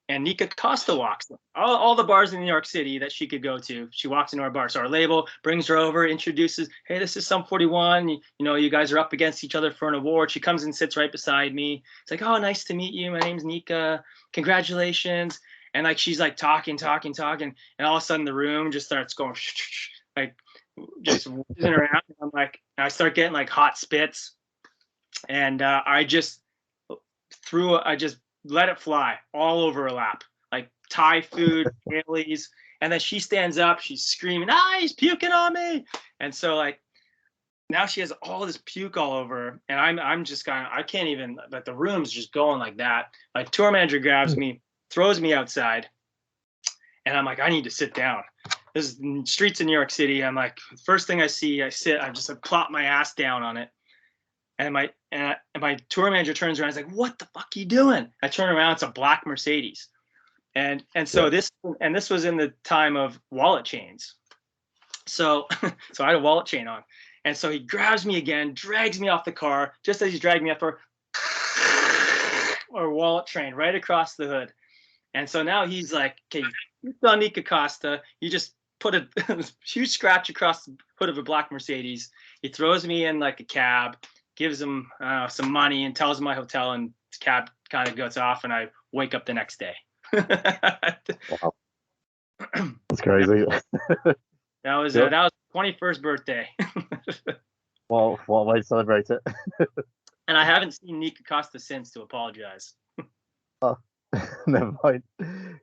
and Nika Costa walks in. All the bars in New York City that she could go to, she walks into our bar. So our label brings her over, introduces, hey, this is Sum 41. You guys are up against each other for an award. She comes and sits right beside me. It's like, oh, nice to meet you. My name's Nika. Congratulations. And like she's like talking. And all of a sudden the room just starts going like just whizzing around. And I'm like, I start getting like hot spits. And I just let it fly all over her lap, like Thai food, Bailey's. And then she stands up, she's screaming, he's puking on me. And so like now she has all this puke all over her, and I'm just I can't even, like the room's just going like that. Like tour manager grabs me, throws me outside, and I'm like, I need to sit down. This is streets in New York City. I'm like, first thing I see, I just plop my ass down on it. And my tour manager turns around. He's like, "What the fuck are you doing?" I turn around. It's a black Mercedes, and so this was in the time of wallet chains. So I had a wallet chain on, and so he grabs me again, drags me off the car. Just as he's dragging me off, or wallet chain right across the hood. And so now he's like, "Okay, you saw Nika Costa. You just put a huge scratch across the hood of a black Mercedes." He throws me in like a cab, gives him some money, and tells him my hotel, and the cab kind of goes off, and I wake up the next day. Wow. That's crazy. That was 21st birthday. Well, what way to celebrate it? And I haven't seen Nick Acosta since to apologize. Never mind.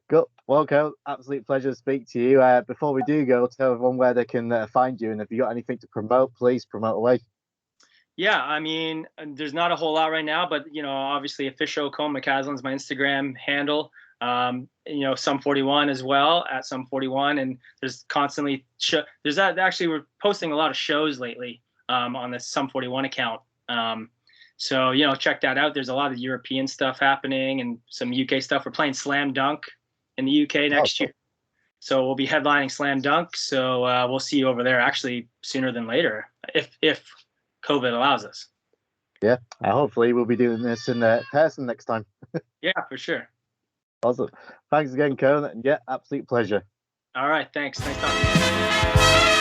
Good. Well, Cole, absolute pleasure to speak to you. Before we do go, tell everyone where they can find you, and if you got anything to promote, please promote away. Yeah, I mean, there's not a whole lot right now, but obviously official Cone McCaslin is my Instagram handle. Some 41 as well at some 41, and there's constantly there's that actually we're posting a lot of shows lately on the some 41 account. So check that out. There's a lot of European stuff happening and some UK stuff. We're playing Slam Dunk in the UK next year, so we'll be headlining Slam Dunk. So we'll see you over there actually sooner than later if COVID allows us. Yeah, hopefully we'll be doing this in person next time. Yeah, for sure. Awesome. Thanks again, Cone, and yeah, absolute pleasure. All right, thanks. Nice talking to you.